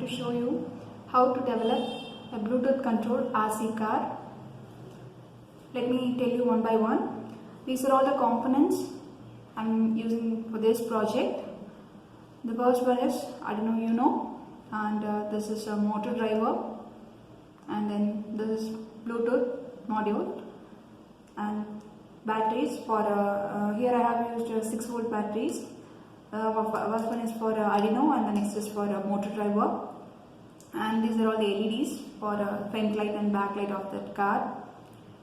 to show you how to develop a Bluetooth controlled RC car. Let me tell you one by one. These are all the components I am using for this project. The first one is Arduino Uno, and this is a motor driver, and then this is Bluetooth module and batteries for here I have used 6-volt batteries. First one is for Arduino and the next is for motor driver, and these are all the LEDs for front light and back light of that car,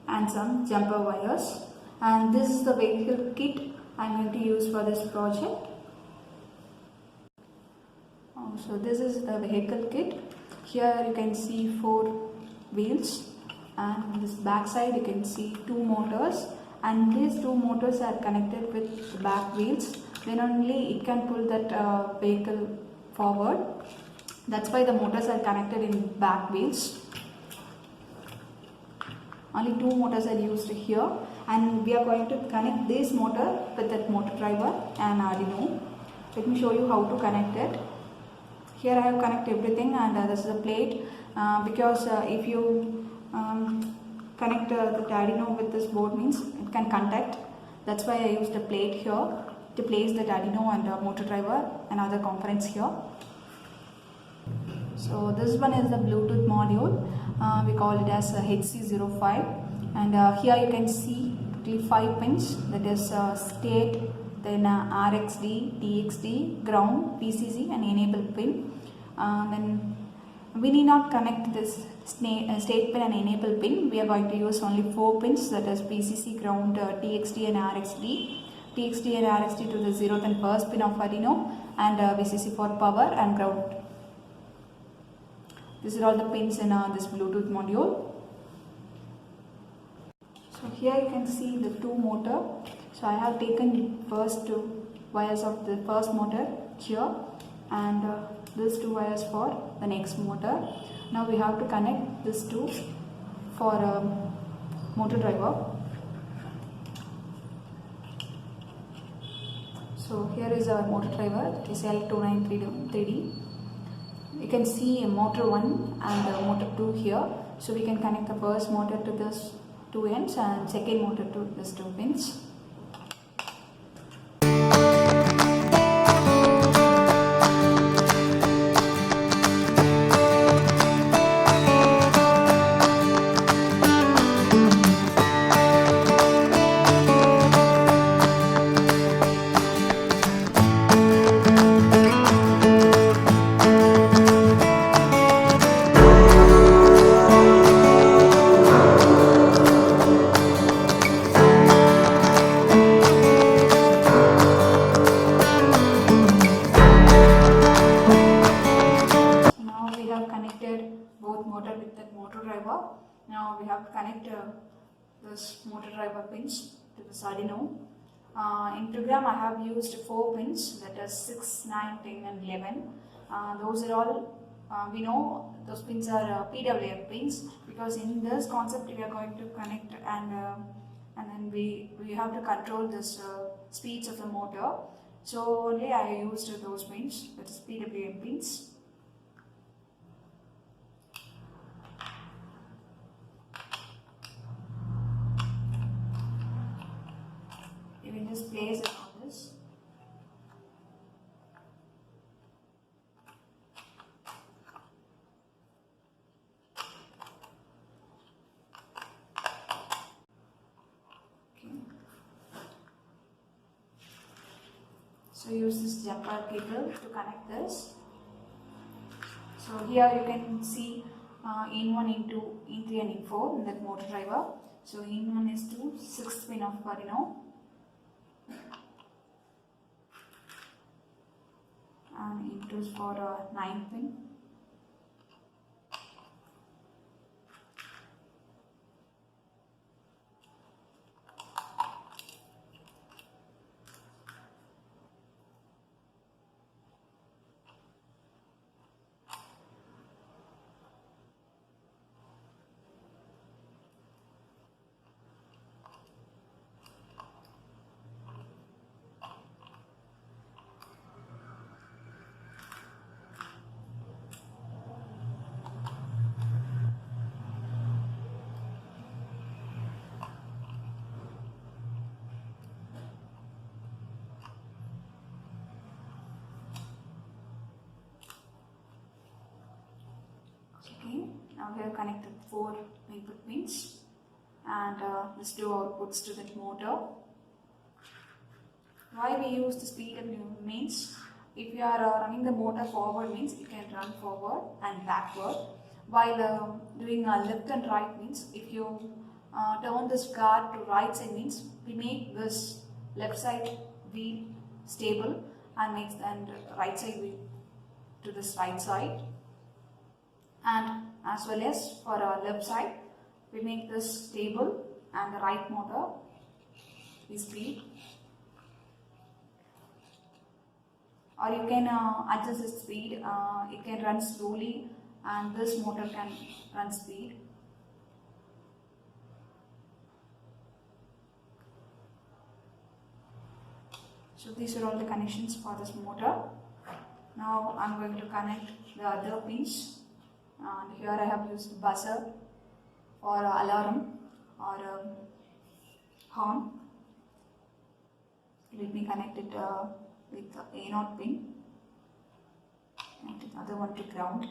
and some jumper wires. And this is the vehicle kit I am going to use for this project. So this is the vehicle kit. Here you can see 4 wheels, and on this back side you can see 2 motors, and these 2 motors are connected with the back wheels. Then only it can pull that vehicle forward. That's why the motors are connected in back wheels. Only 2 motors are used here, and we are going to connect this motor with that motor driver and Arduino. Let me show you how to connect it. Here I have connected everything, and this is a plate because if you connect the Arduino with this board means it can contact. That's why I used a plate here to place the Arduino and motor driver and other components here. So this one is the Bluetooth module. We call it as HC05, and here you can see 5 pins, that is state, then RxD, TXD, ground, PCC and enable pin. Then we need not connect this state pin and enable pin. We are going to use only 4 pins, that is PCC, ground, TXD and RxD. TXD and RxD to the 0th and 1st pin of Arduino, and VCC for power and ground. These are all the pins in this Bluetooth module. So here you can see the 2 motor. So I have taken first 2 wires of the first motor here, and these 2 wires for the next motor. Now we have to connect these 2 for motor driver. So here is our motor driver, it is L2933D. You can see motor 1 and motor 2 here. So we can connect the first motor to this 2 ends and second motor to this 2 pins. Now we have to connect this motor driver pins to this Arduino. In program I have used 4 pins, that is 6, 9, 10 and 11. Those are all, we know those pins are PWM pins, because in this concept we are going to connect and then we have to control this speeds of the motor. So only I used those pins, that is PWM pins. You can just place it on this. Okay. So use this jumper cable to connect this. So here you can see in1, in2, in3 and in4 in that motor driver. So in1 is to 6th pin of Arduino, and in2 is for 9th pin. Okay, now we have connected 4 input pins and these 2 outputs to that motor. Why we use the speed means if you are running the motor forward means it can run forward and backward, while doing left and right means if you turn this car to right side means we make this left side wheel stable and makes and right side wheel to this right side, and as well as for our left side we make this stable and the right motor is speed. Or you can adjust the speed, it can run slowly and this motor can run speed. So these are all the connections for this motor. Now I am going to connect the other pins, and here I have used buzzer or alarm or horn. Let me connect it with the A0 pin, and the other one to ground.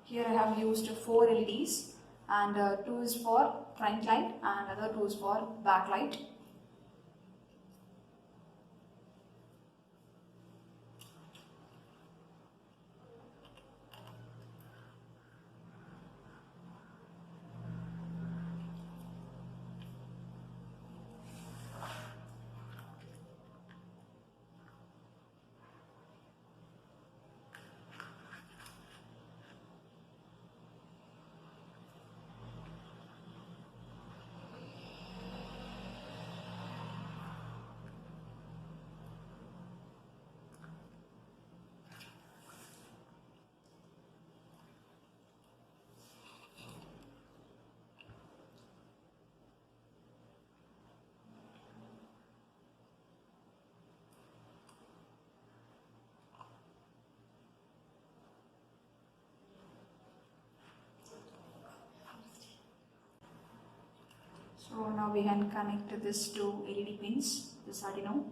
Here I have used 4 LEDs, and 2 is for front light and other 2 is for back light. So now we can connect this to LED pins, this Arduino.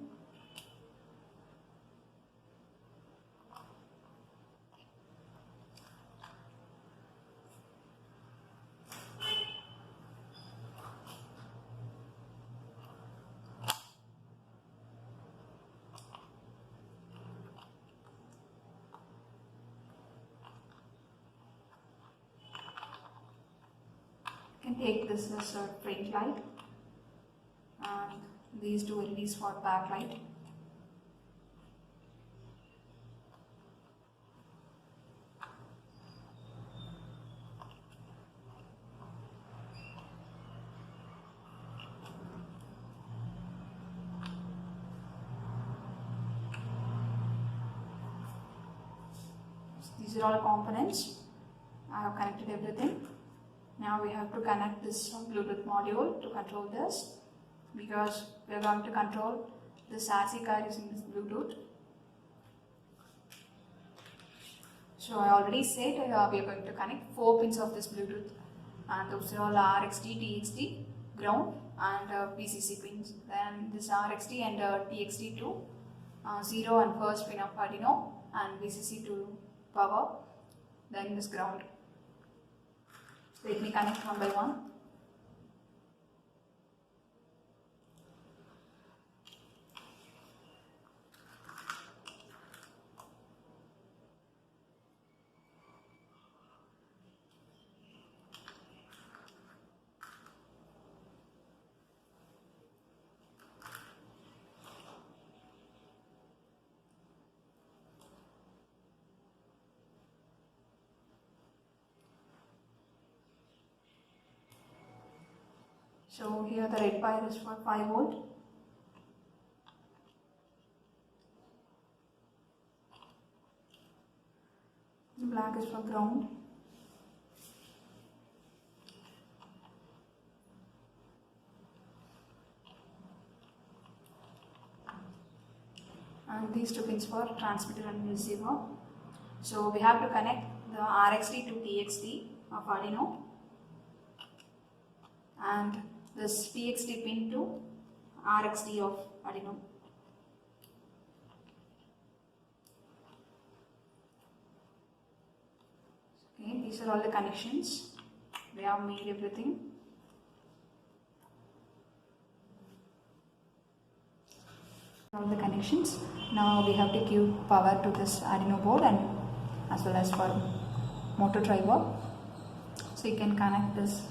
You can take this as a front light and these 2 LEDs for back light. These are all components. I have connected everything. Now we have to connect this Bluetooth module to control this, because we are going to control this RC car using this Bluetooth. So I already said we are going to connect 4 pins of this Bluetooth, and those are all RXT, TXT, ground and VCC pins. Then this RXT and TXT to 0 and first pin of Arduino, and VCC to power, then this ground. Let me connect one by one. So here the red wire is for 5 volt. The black is for ground. And these 2 pins for transmitter and receiver. So we have to connect the RXT to TXT of Arduino, and this TXT pin to RxD of Arduino. Okay, these are all the connections. We have made everything. All the connections. Now we have to give power to this Arduino board and as well as for motor driver. So you can connect this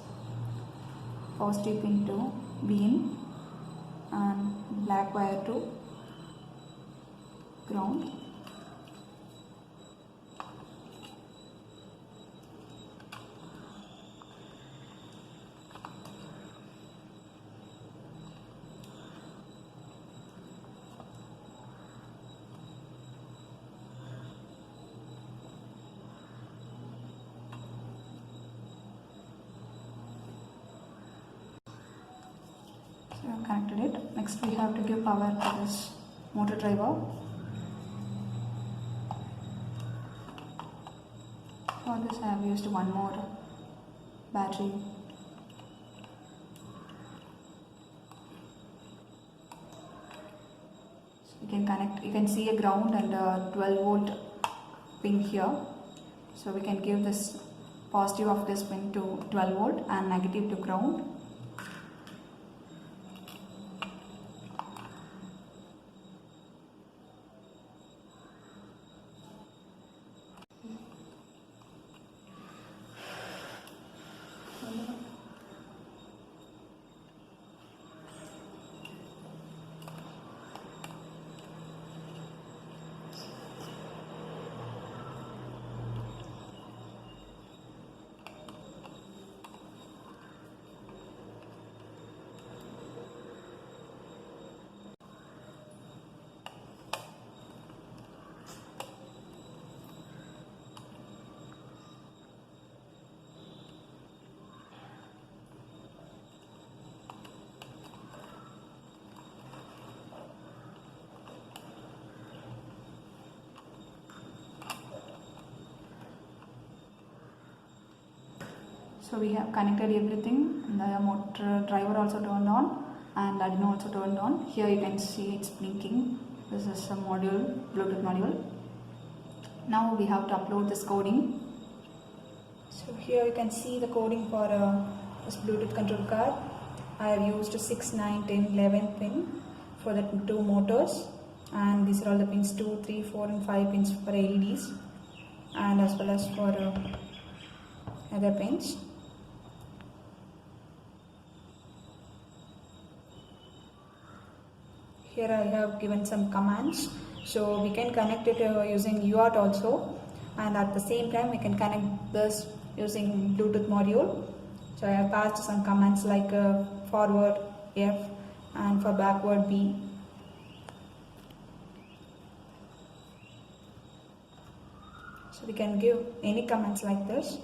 positive pin to V-in and black wire to ground. So I have connected it. Next we have to give power to this motor driver. For this I have used one more battery. So you can connect, you can see a ground and a 12 volt pin here. So we can give this positive of this pin to 12 volt and negative to ground. So we have connected everything, and the motor driver also turned on and Arduino also turned on. Here you can see it's blinking. This is a module, Bluetooth module. Now we have to upload this coding. So here you can see the coding for this Bluetooth control card. I have used 6, 9, 10, 11 pin for the two motors, and these are all the pins 2, 3, 4 and 5 pins for LEDs, and as well as for other pins. Here I have given some commands, so we can connect it using UART also, and at the same time we can connect this using Bluetooth module. So I have passed some commands like forward F and for backward B. So we can give any commands like this.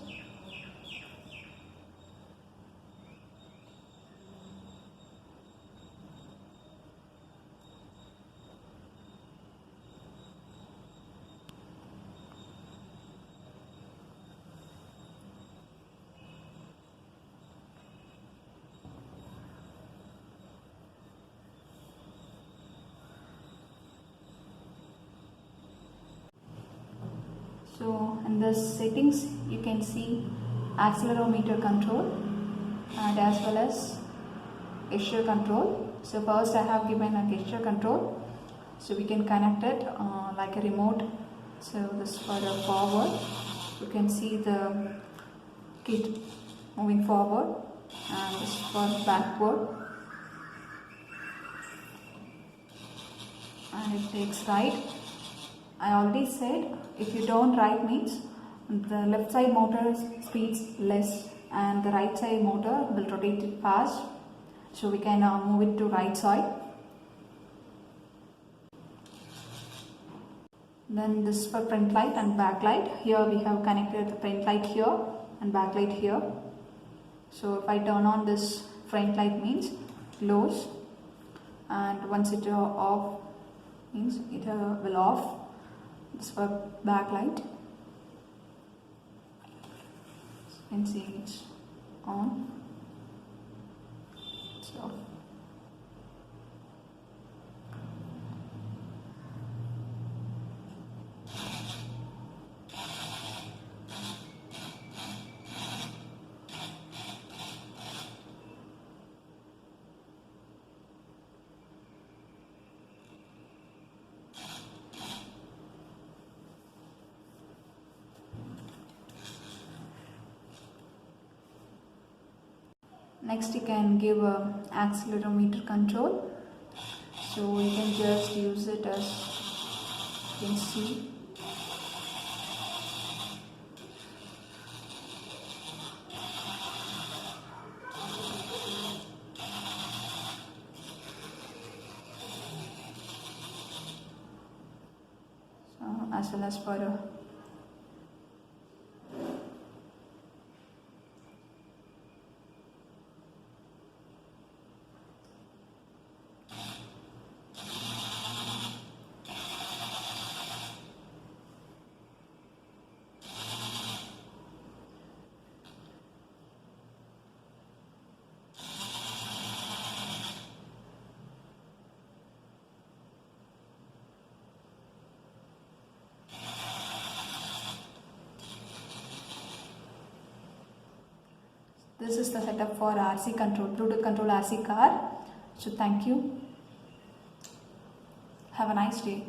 So in the settings you can see accelerometer control and as well as gesture control. So first I have given a gesture control, so we can connect it like a remote. So this for the forward, you can see the kit moving forward, and this for backward, and it takes right. I already said if you don't right means the left side motor speeds less and the right side motor will rotate it fast. So we can move it to right side. Then this for front light and back light. Here we have connected the front light here and back light here. So if I turn on this front light means close, and once it off means it will off. This for backlight. So you can see it's on. So Next you can give a accelerometer control, so you can just use it as you can see. As well as for this is the setup for RC control, Bluetooth control RC car. So thank you. Have a nice day.